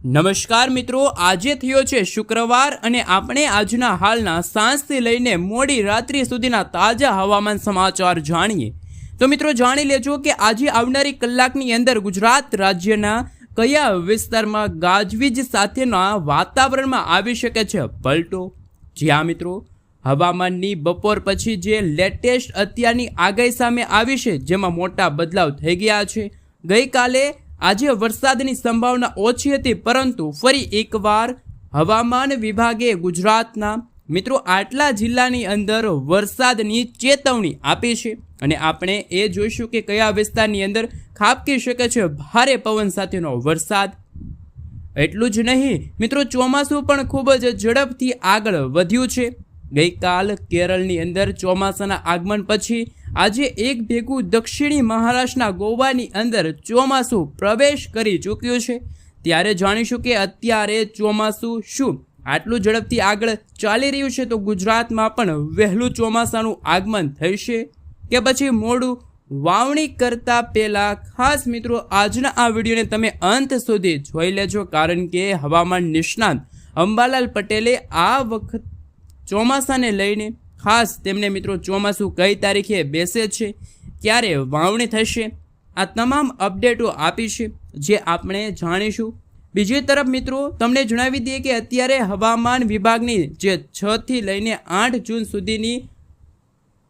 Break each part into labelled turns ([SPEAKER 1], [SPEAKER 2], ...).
[SPEAKER 1] નમસ્કાર મિત્રો, આજે થયો છે શુક્રવાર અને આપણે આજના હાલના સાંજથી લઈને મોડી રાત્રિ સુધીના તાજા હવામાન સમાચાર જાણીએ। તો મિત્રો જાણી લેજો કે આજે આવનારી કલાકની અંદર ગુજરાત રાજ્યના કયા વિસ્તારમાં ગાજવીજ સાથેના વાતાવરણમાં આવી શકે છે પલટો। જ્યાં મિત્રો હવામાનની બપોર પછી જે લેટેસ્ટ અત્યારની આગાહી સામે આવી છે, જેમાં મોટા બદલાવ થઈ ગયા છે। ગઈકાલે આજે વરસાદની સંભાવના ઓછી હતી, પરંતુ ફરી એકવાર હવામાન વિભાગે ગુજરાતના મિત્રો આટલા જિલ્લાની અંદર વરસાદની ચેતવણી આપી છે અને આપણે એ જોઈશું કે કયા વિસ્તારની અંદર ખાબકી શકે છે ભારે પવન સાથેનો વરસાદ। એટલું જ નહીં મિત્રો, ચોમાસું પણ ખૂબ જ ઝડપથી આગળ વધ્યું છે। ગઈકાલ કેરળની અંદર ચોમાસાના આગમન પછી આજે એક ભેગું દક્ષિણી મહારાષ્ટ્રના ગોવાની અંદર ચોમાસું પ્રવેશ કરી ચૂક્યું છે। ત્યારે જાણીશું કે અત્યારે ચોમાસું શું આટલું ઝડપથી આગળ ચાલી રહ્યું છે, તો ગુજરાતમાં પણ વહેલું ચોમાસાનું આગમન થશે કે પછી મોડું। વાવણી કરતાં પહેલાં ખાસ મિત્રો આજના આ વિડીયોને તમે અંત સુધી જોઈ લેજો, કારણ કે હવામાન નિષ્ણાત અંબાલાલ પટેલે આ વખત ચોમાસાને લઈને ખાસ તેમને મિત્રો ચોમાસું કઈ તારીખે બેસે છે, ક્યારે વાવણી થશે, આ તમામ અપડેટો આપી છે જે આપણે જાણીશું। બીજી તરફ મિત્રો તમને જણાવી દઈએ કે અત્યારે હવામાન વિભાગની જે 6 થી લઈને 8 જૂન સુધીની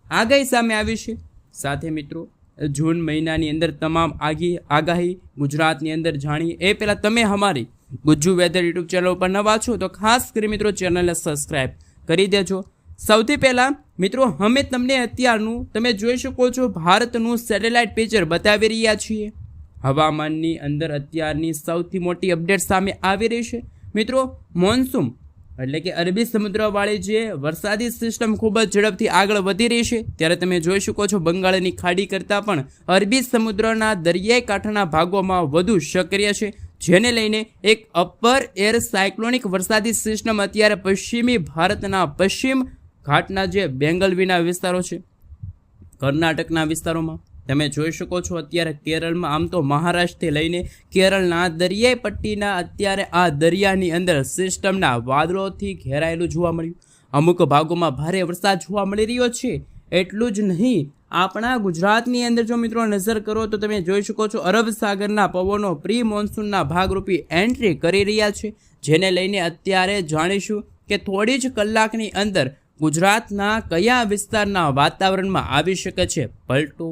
[SPEAKER 1] આગાહી સામે આવી છે। સાથે મિત્રો જૂન મહિનાની અંદર તમામ આગાહી ગુજરાતની અંદર જાણીએ એ પહેલાં તમે અમારી ગુજ્જુ વેધર યુટ્યુબ ચેનલ પર નવા છો તો ખાસ કરી મિત્રો ચેનલને સબસ્ક્રાઈબ કરી દેજો। સૌથી પહેલાં મિત્રો અમે તમને અત્યારનું તમે જોઈ શકો છો ભારતનું સેટેલાઇટ પિક્ચર બતાવી રહ્યા છીએ। હવામાનની અંદર અત્યારની સૌથી મોટી અપડેટ સામે આવી રહી છે મિત્રો, મોન્સૂન એટલે કે અરબી સમુદ્રવાળી જે વરસાદી સિસ્ટમ ખૂબ જ ઝડપથી આગળ વધી રહી છે। ત્યારે તમે જોઈ શકો છો બંગાળની ખાડી કરતાં પણ અરબી સમુદ્રના દરિયાઈ કાંઠાના ભાગોમાં વધુ સક્રિય છે, જેને લઈને એક અપર એર સાયક્લોનિક વરસાદી સિસ્ટમ અત્યારે પશ્ચિમી ભારતના પશ્ચિમ ઘાટના જે બેંગલવીના વિસ્તારો છે, કર્ણાટકના વિસ્તારોમાં તમે જોઈ શકો છો અત્યારે કેરળમાં, આમ તો મહારાષ્ટ્રથી લઈને કેરળના દરિયાઈ પટ્ટીના અત્યારે આ દરિયાની અંદર સિસ્ટમના વાદળોથી ઘેરાયેલું જોવા મળ્યું। અમુક ભાગોમાં ભારે વરસાદ જોવા મળી રહ્યો છે। એટલું જ નહીં, આપણા ગુજરાતની અંદર જો મિત્રો નજર કરો તો તમે જોઈ શકો છો અરબ સાગરના પવનો પ્રી મોન્સૂનના ભાગરૂપી એન્ટ્રી કરી રહ્યા છે, જેને લઈને અત્યારે જાણીશું કે થોડી જ કલાકની અંદર ગુજરાતના કયા વિસ્તારના વાતાવરણમાં આવી શકે છે પલટો।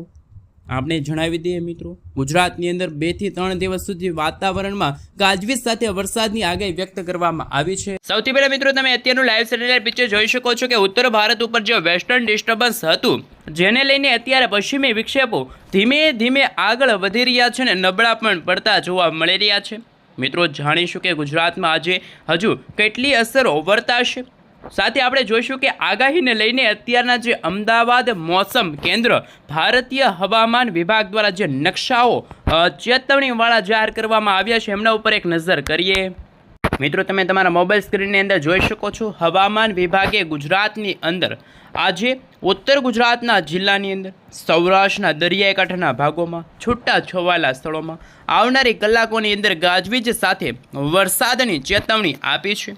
[SPEAKER 1] આપણે જણાવી દઈએ મિત્રો, ગુજરાતની અંદર 2 થી 3 દિવસ સુધી વાતાવરણમાં ગાજવીજ સાથે વરસાદની આગાહી વ્યક્ત કરવામાં આવી છે। સૌથી પહેલા મિત્રો તમે અત્યારનું લાઈવ સેટેલાઇટ પિક્ચર જોઈ શકો છો કે ઉત્તર ભારત ઉપર જે વેસ્ટર્ન ડિસ્ટર્બન્સ હતું, જેને લઈને અત્યારે પશ્ચિમી વિક્ષેપો ધીમે ધીમે આગળ વધી રહ્યા છે અને નબળા પણ પડતા જોવા મળી રહ્યા છે। મિત્રો જાણીશું કે ગુજરાતમાં આજે હજુ કેટલી અસરો વર્તાશે। સાથે આપણે જોઈશું કે આગાહીને લઈને અત્યારના જે અમદાવાદ મોસમ કેન્દ્ર ભારતીય હવામાન વિભાગ દ્વારા જે નકશાઓ ચેતવણીવાળા જાહેર કરવામાં આવ્યા છે એમના ઉપર એક નજર કરીએ। મિત્રો તમે તમારા મોબાઈલ સ્ક્રીનની અંદર જોઈ શકો છો હવામાન વિભાગે ગુજરાતની અંદર આજે ઉત્તર ગુજરાતના જિલ્લાની અંદર સૌરાષ્ટ્રના દરિયાઈ કાંઠાના ભાગોમાં છૂટા છવાયેલા સ્થળોમાં આવનારી કલાકોની અંદર ગાજવીજ સાથે વરસાદની ચેતવણી આપી છે।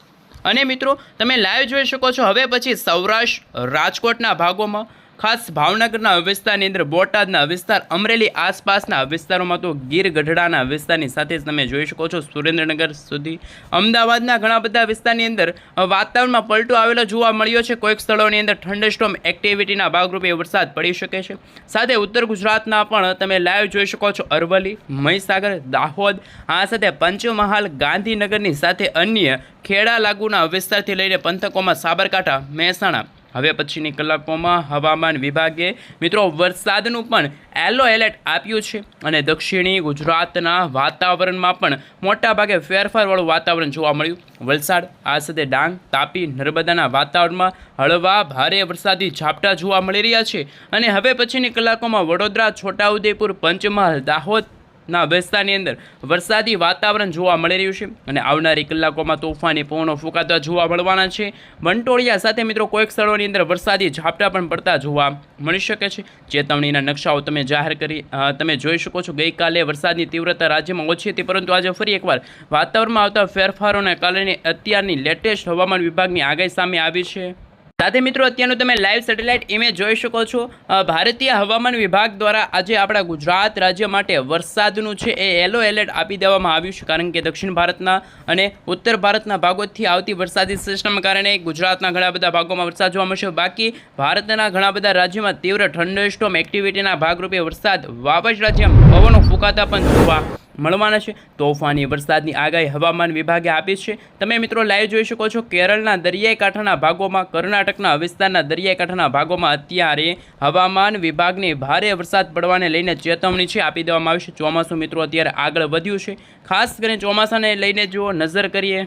[SPEAKER 1] અને મિત્રો તમે લાઈવ જોઈ શકો છો હવે પછી સૌરાષ્ટ્ર રાજકોટના ભાગોમાં, ખાસ ભાવનગરના વિસ્તારની અંદર, બોટાદના વિસ્તાર, અમરેલી આસપાસના વિસ્તારોમાં, તો ગીર ગઢડાના વિસ્તારની સાથે જ તમે જોઈ શકો છો સુરેન્દ્રનગર સુધી, અમદાવાદના ઘણા બધા વિસ્તારની અંદર વાતાવરણમાં પલટો આવેલો જોવા મળ્યો છે। કોઈક સ્થળોની અંદર થંડરસ્ટોર્મ એક્ટિવિટીના ભાગરૂપે વરસાદ પડી શકે છે। સાથે ઉત્તર ગુજરાતના પણ તમે લાઈવ જોઈ શકો છો અરવલ્લી, મહીસાગર, દાહોદ, આ સાથે પંચમહાલ, ગાંધીનગરની સાથે અન્ય ખેડા લાગુના વિસ્તારથી લઈને પંથકોમાં સાબરકાંઠા, મહેસાણા હવે પછીની કલાકોમાં હવામાન વિભાગે મિત્રો વરસાદનું પણ યલો એલર્ટ આપ્યું છે અને દક્ષિણી ગુજરાતના વાતાવરણમાં પણ મોટાભાગે ફેરફારવાળું વાતાવરણ જોવા મળ્યું। વલસાડ, આ સાથે ડાંગ, તાપી, નર્મદાના વાતાવરણમાં હળવા ભારે વરસાદી ઝાપટા જોવા મળી રહ્યા છે અને હવે પછીની કલાકોમાં વડોદરા, છોટાઉદેપુર, પંચમહાલ, દાહોદ, ના વિસ્તારની અંદર વરસાદી વાતાવરણ જોવા મળી રહ્યું છે અને આવનારી કલાકોમાં તોફાની પવનો ફૂંકાતા જોવા મળવાના છે. વંટોળિયા સાથે મિત્રો કોઈક સ્થળોની અંદર વરસાદી ઝાપટા પણ પડતા જોવા મળી શકે છે. ચેતવણીના નકશાઓ તમે જાહેર કરી તમે જોઈ શકો છો. ગઈકાલે વરસાદની તીવ્રતા રાજ્યમાં ઓછી હતી, પરંતુ આજે ફરી એકવાર વાતાવરણમાં આવતા ફેરફારોને કારણે અત્યારની લેટેસ્ટ હવામાન વિભાગની આગાહી સામે આવી છે. સાથે મિત્રો અત્યારનું તમે લાઈવ સેટેલાઇટ ઇમેજ જોઈ શકો છો. ભારતીય હવામાન વિભાગ દ્વારા આજે આપણા ગુજરાત રાજ્ય માટે વરસાદનું છે એ યલો એલર્ટ આપી દેવામાં આવ્યું છે, કારણ કે દક્ષિણ ભારતના અને ઉત્તર ભારતના ભાગોથી આવતી વરસાદી સિસ્ટમ કારણે ગુજરાતના ઘણા બધા ભાગોમાં વરસાદ જોવા મળશે. બાકી ભારતના ઘણા બધા રાજ્યોમાં તીવ્ર થંડરસ્ટોર્મ એક્ટિવિટીના ભાગરૂપે વરસાદ વાવાઝોડા જેમ પવનો ફૂંકાતા પણ જોવા મળવાના છે. તોફાની વરસાદની આગાહી હવામાન વિભાગે આપી છે. તમે મિત્રો લાઈવ જોઈ શકો છો. કેરળના દરિયાઈ કાંઠાના ભાગોમાં, કર્ણાટકના વિસ્તારના દરિયાઈ કાંઠાના ભાગોમાં અત્યારે હવામાન વિભાગની ભારે વરસાદ પડવાને લઈને ચેતવણી છે આપી દેવામાં આવી છે. ચોમાસું મિત્રો અત્યારે આગળ વધ્યું છે. ખાસ કરીને ચોમાસાને લઈને જો નજર કરીએ,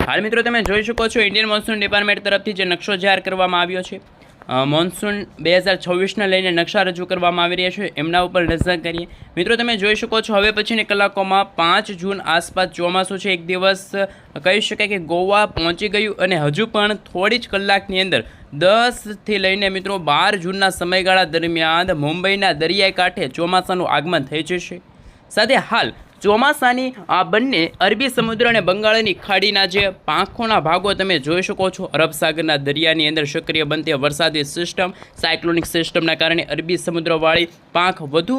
[SPEAKER 1] હાલ મિત્રો તમે જોઈ શકો છો ઇન્ડિયન મોન્સૂન ડિપાર્ટમેન્ટ તરફથી જે નકશો જાહેર કરવામાં આવ્યો છે, મોન્સૂન 2024ને લઈને નકશા રજૂ કરવામાં આવી રહ્યા છે, એમના ઉપર નજર કરીએ. મિત્રો તમે જોઈ શકો છો હવે પછીની કલાકોમાં 5 જૂન આસપાસ ચોમાસું છે એક દિવસ કહી શકાય કે ગોવા પહોંચી ગયું અને હજુ પણ થોડી જ કલાકની અંદર 10થી લઈને મિત્રો 12 જૂનના સમયગાળા દરમિયાન મુંબઈના દરિયાઈ કાંઠે ચોમાસાનું આગમન થઈ જશે. સાથે હાલ ચોમાસાની આ બંને અરબી સમુદ્ર અને બંગાળની ખાડીના જે પાંખોના ભાગો તમે જોઈ શકો છો. અરબ સાગરના દરિયાની અંદર સક્રિય બનતી વરસાદી સિસ્ટમ, સાયક્લોનિક સિસ્ટમના કારણે અરબી સમુદ્રવાળી પાંખ વધુ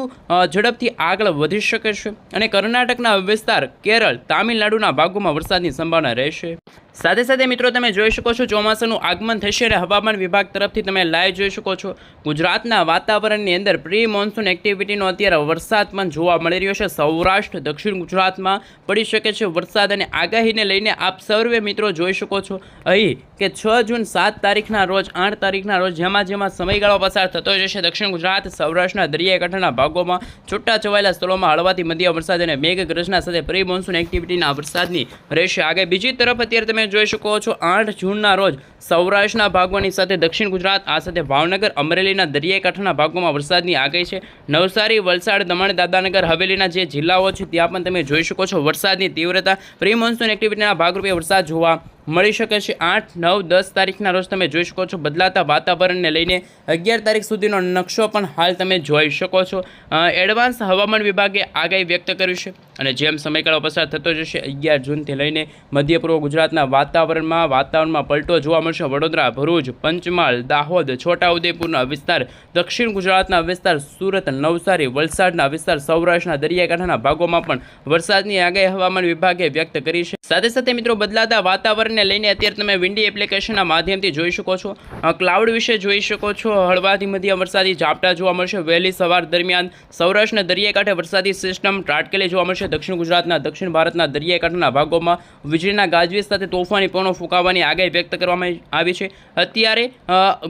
[SPEAKER 1] ઝડપથી આગળ વધી શકે છે અને કર્ણાટકના વિસ્તાર, કેરળ, તામિલનાડુના ભાગોમાં વરસાદની સંભાવના રહેશે. સાથે સાથે મિત્રો તમે જોઈ શકો છો ચોમાસાનું આગમન થશે અને હવામાન વિભાગ તરફથી તમે લાઈવ જોઈ શકો છો ગુજરાતના વાતાવરણની અંદર પ્રી મોન્સૂન એક્ટિવિટીનો અત્યારે વરસાદ પણ જોવા મળી રહ્યો છે. સૌરાષ્ટ્ર, દક્ષિણ ગુજરાતમાં પડી શકે છે વરસાદ અને આગાહીને લઈને આપ સર્વે મિત્રો જોઈ શકો છો અહીં કે 6 જૂન, 7 તારીખના રોજ, 8 તારીખના રોજ જેમાં સમયગાળો પસાર થતો જશે દક્ષિણ ગુજરાત, સૌરાષ્ટ્રના દરિયાઈ કાંઠાના ભાગોમાં છૂટા છવાયેલા સ્થળોમાં હળવાથી મધ્યમ વરસાદ અને મેઘગર્જના સાથે પ્રી મોન્સૂન એક્ટિવિટીના વરસાદની રહેશે આગાહી. બીજી તરફ અત્યારે તમે જોઈ શકો છો 8 જૂનના રોજ સૌરાષ્ટ્રના ભાગોની સાથે દક્ષિણ ગુજરાત, આ સાથે ભાવનગર, અમરેલીના દરિયાઈ કાંઠાના ભાગોમાં વરસાદની આગાહી છે. નવસારી, વલસાડ, દમણ, દાદરાનગર હવેલીના જે જિલ્લાઓ છે ત્યાં પણ તમે જોઈ શકો છો વરસાદની તીવ્રતા, પ્રી મોન્સૂન એક્ટિવિટીના ભાગરૂપે વરસાદ જોવા મળી શકે છે. 8, 9, 10 તારીખના રોજ તમે જોઈ શકો છો બદલાતા વાતાવરણને લઈને 11 તારીખ સુધીનો નકશો પણ હાલ તમે જોઈ શકો છો. એડવાન્સ હવામાન વિભાગે આગાહી વ્યક્ત કરી છે અને જેમ સમયગાળો પસાર થતો જશે 11 જૂનથી લઈને મધ્ય પૂર્વ ગુજરાતના વાતાવરણમાં પલટો જોવા મળશે. વડોદરા, ભરૂચ, પંચમહાલ, દાહોદ, છોટાઉદેપુરના વિસ્તાર, દક્ષિણ ગુજરાતના વિસ્તાર, સુરત, નવસારી, વલસાડના વિસ્તાર, સૌરાષ્ટ્રના દરિયાઈ કાંઠાના ભાગોમાં પણ વરસાદની આગાહી હવામાન વિભાગે વ્યક્ત કરી છે. સાથે સાથે મિત્રો બદલાતા વાતાવરણને લઈને અત્યારે તમે વિન્ડી એપ્લિકેશનના માધ્યમથી જોઈ શકો છો. ક્લાઉડ વિશે જોઈ શકો છો. હળવાથી મધ્યમ વરસાદી ઝાપટા જોવા મળશે. વહેલી સવાર દરમિયાન સૌરાષ્ટ્રના દરિયાઈ કાંઠે વરસાદી સિસ્ટમ ત્રાટકેલી જોવા મળશે. દક્ષિણ ગુજરાતના, દક્ષિણ ભારતના દરિયાઈ કાંઠાના ભાગોમાં વીજળીના ગાજવીજ સાથે તોફાની પવનો ફૂંકાવાની આગાહી વ્યક્ત કરવામાં આવી છે. અત્યારે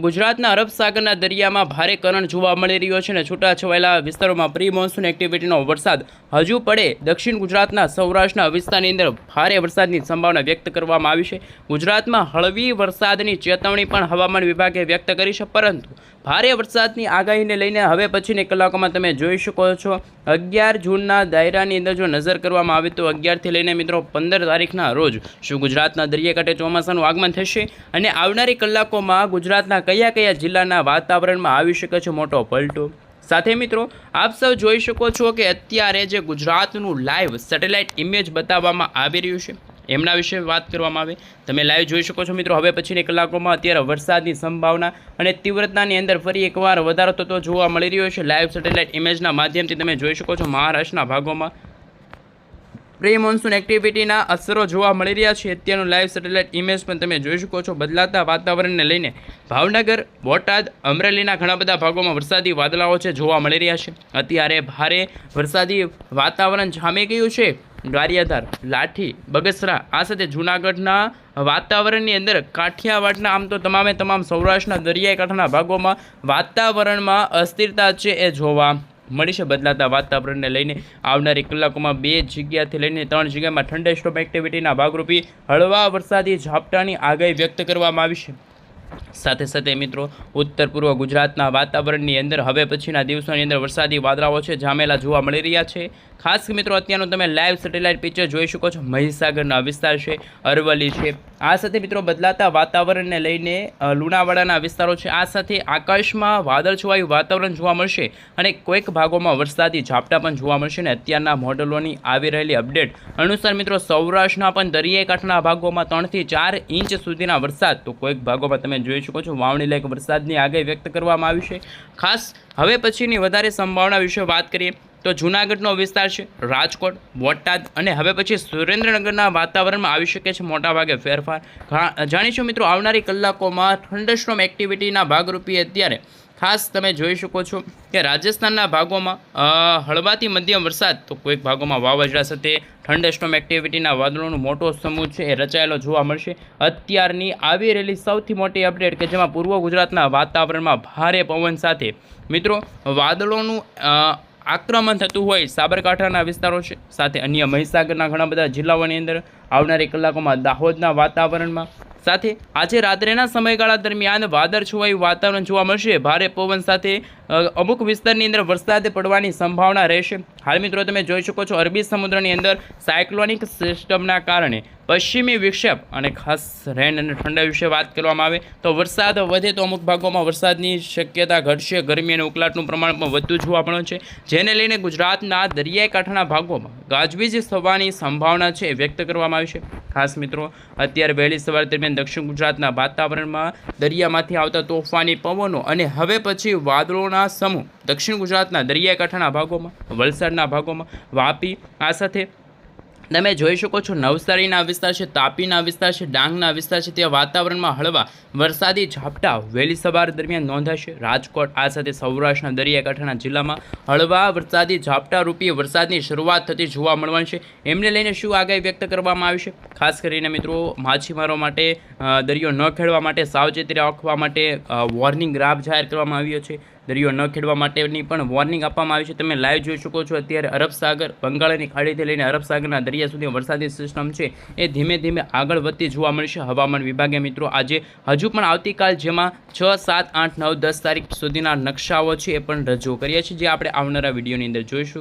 [SPEAKER 1] ગુજરાતના અરબ સાગરના દરિયામાં ભારે કરંટ જોવા મળી રહ્યો છે અને છૂટાછવાયેલા વિસ્તારોમાં પ્રી મોન્સૂન એક્ટિવિટીનો વરસાદ હજુ પડે. દક્ષિણ ગુજરાતના, સૌરાષ્ટ્રના વિસ્તારની અંદર ભારે વરસાદની સંભાવના વ્યક્ત કરવામાં આવી છે. ગુજરાતમાં હળવી વરસાદની ચેતવણી પણ હવામાન વિભાગે વ્યક્ત કરી છે, પરંતુ ભારે વરસાદની આગાહીને લઈને હવે પછીની કલાકોમાં તમે જોઈ શકો છો 11 જૂનના દાયરાની અંદર જો નજર કરવામાં આવે તો 11થી લઈને મિત્રો 15 તારીખના રોજ શું ગુજરાતના દરિયાઈ કાંઠે ચોમાસાનું આગમન થશે અને આવનારી કલાકોમાં ગુજરાતના કયા જિલ્લાના વાતાવરણમાં આવી શકે છે મોટો પલટો. સાથે મિત્રો આપ સૌ જોઈ શકો છો કે અત્યારે જે ગુજરાતનું લાઈવ સેટેલાઇટ ઇમેજ બતાવવામાં આવી રહ્યું છે એમના વિશે વાત કરવામાં આવે. તમે લાઈવ જોઈ શકો છો મિત્રો હવે પછીની કલાકોમાં અત્યારે વરસાદની સંભાવના અને તીવ્રતાની અંદર ફરી એકવાર વધારો થતો જોવા મળી રહ્યો છે. લાઈવ સેટેલાઇટ ઇમેજના માધ્યમથી તમે જોઈ શકો છો મહારાષ્ટ્રના ભાગોમાં પ્રી મોન્સૂન એક્ટિવિટીના અસરો જોવા મળી રહ્યા છે. અત્યારનું લાઈવ સેટેલાઇટ ઇમેજ પણ તમે જોઈ શકો છો. બદલાતા વાતાવરણને લઈને ભાવનગર, બોટાદ, અમરેલીના ઘણા બધા ભાગોમાં વરસાદી વાદળાઓ છે જોવા મળી રહ્યા છે. અત્યારે ભારે વરસાદી વાતાવરણ જામી ગયું છે. ગારિયાધાર, લાઠી, બગસરા, આ સાથે જૂનાગઢના વાતાવરણની અંદર કાઠિયાવાડના આમ તો તમામ સૌરાષ્ટ્રના દરિયાઈ કાંઠાના ભાગોમાં વાતાવરણમાં અસ્થિરતા છે એ જોવા મળી છે. બદલાતા વાતાવરણને લઈને આવનારી કલાકોમાં 2 જગ્યાથી લઈને 3 જગ્યામાં થંડરસ્ટોર્મ એક્ટિવિટીના ભાગરૂપે હળવા વરસાદી ઝાપટાની આગાહી વ્યક્ત કરવામાં આવી છે. સાથે સાથે મિત્રો ઉત્તર પૂર્વ ગુજરાતના વાતાવરણની અંદર હવે પછીના દિવસોની અંદર વરસાદી વાદળાઓ છે જામેલા જોવા મળી રહ્યા છે. ખાસ મિત્રો અત્યારનું તમે લાઈવ સેટેલાઇટ પિક્ચર જોઈ શકો છો. મહીસાગરના વિસ્તાર છે, અરવલ્લી છે. આ સાથે મિત્રો બદલાતા વાતાવરણને લઈને લુણાવાડાના વિસ્તારો છે. આ સાથે આકાશમાં વાદળછવાયું વાતાવરણ જોવા મળશે અને કોઈક ભાગોમાં વરસાદી ઝાપટા પણ જોવા મળશે. અને અત્યારના મોડલોની આવી રહેલી અપડેટ અનુસાર મિત્રો સૌરાષ્ટ્રના પણ દરિયાઈ કાંઠાના ભાગોમાં 3 થી 4 ઇંચ સુધીના વરસાદ, તો કોઈક ભાગોમાં તમે જોઈ શકો છો વાવણી લાયક વરસાદની આગાહી વ્યક્ત કરવામાં આવી છે. ખાસ હવે પછીની વધારે સંભાવના વિશે વાત કરીએ તો જૂનાગઢનો વિસ્તાર છે, રાજકોટ, બોટાદ અને હવે પછી સુરેન્દ્રનગરના વાતાવરણમાં આવી શકે છે મોટાભાગે ફેરફાર. જાણીશું મિત્રો આવનારી કલાકોમાં થંડરસ્ટોર્મ એક્ટિવિટીના ભાગરૂપે અત્યારે ખાસ તમે જોઈ શકો છો કે રાજસ્થાનના ભાગોમાં હળવાથી મધ્યમ વરસાદ, તો કોઈક ભાગોમાં વાવાઝોડા સાથે થંડરસ્ટોર્મ એક્ટિવિટીના વાદળોનો મોટો સમૂહ છે એ રચાયેલો જોવા મળશે. અત્યારની આવી રહેલી સૌથી મોટી અપડેટ કે જેમાં પૂર્વ ગુજરાતના વાતાવરણમાં ભારે પવન સાથે મિત્રો વાદળોનું આક્રમણ થતું હોય સાબરકાંઠાના વિસ્તારો છે, સાથે અન્ય મહીસાગરના ઘણા બધા જિલ્લાઓની અંદર આવનારી કલાકોમાં દાહોદના વાતાવરણમાં, સાથે આજે રાત્રેના સમયગાળા દરમિયાન વાદળછવાયું વાતાવરણ જોવા મળશે. ભારે પવન સાથે અમુક વિસ્તારની અંદર વરસાદ પડવાની સંભાવના રહેશે. હાલ મિત્રો તમે જોઈ શકો છો અરબી સમુદ્રની અંદર સાયક્લોનિક સિસ્ટમના કારણે પશ્ચિમી વિક્ષેપ અને ખાસ રેન અને ઠંડા વિશે વાત કરવામાં આવે તો વરસાદ વધે તો અમુક ભાગોમાં વરસાદની શક્યતા ઘટશે. ગરમી અને ઉકળાટનું પ્રમાણ પણ વધતું જોવા મળે છે, જેને લઈને ગુજરાતના દરિયાઈ કાંઠાના ભાગોમાં ગાજવીજ થવાની સંભાવના છે વ્યક્ત કરવામાં આવી છે. ખાસ મિત્રો અત્યારે વહેલી સવાર દરમિયાન દક્ષિણ ગુજરાતના વાતાવરણમાં દરિયામાંથી આવતા તોફાની પવનો અને હવે પછી વાદળોના સમૂહ દક્ષિણ ગુજરાતના દરિયાઈ કાંઠાના ભાગોમાં, વલસાડના ભાગોમાં, વાપી, આ સાથે તમે જોઈ શકો છો નવસારીના વિસ્તાર છે, તાપીના વિસ્તાર છે, ડાંગના વિસ્તાર છે, ત્યાં વાતાવરણમાં હળવા વરસાદી ઝાપટા વહેલી સવાર દરમિયાન નોંધાશે. રાજકોટ આ સાથે સૌરાષ્ટ્રના દરિયાકાંઠાના જિલ્લામાં હળવા વરસાદી ઝાપટા રૂપી વરસાદની શરૂઆત થતી જોવા મળવાની છે. એમને લઈને શું આગાહી વ્યક્ત કરવામાં આવી છે? ખાસ કરીને મિત્રો માછીમારો માટે દરિયો ન ખેડવા માટે સાવચેતી રાખવા માટે વોર્નિંગ ગ્રાફ જાહેર કરવામાં આવ્યો છે. દરિયો ન ખેડવા માટેની પણ વોર્નિંગ આપવામાં આવી છે. તમે લાઈવ જોઈ શકો છો અત્યારે અરબ સાગર, બંગાળની ખાડીથી લઈને અરબ સાગરના દરિયા સુધી વરસાદી સિસ્ટમ છે એ ધીમે ધીમે આગળ વધતી જોવા મળશે. હવામાન વિભાગે મિત્રો આજે હજુ પણ આવતીકાલ જેમાં 6, 7, 8, 9, 10 તારીખ સુધીના નકશાઓ છે એ પણ રજૂ કર્યા છે, જે આપણે આવનારા વિડીયોની અંદર જોઈશું.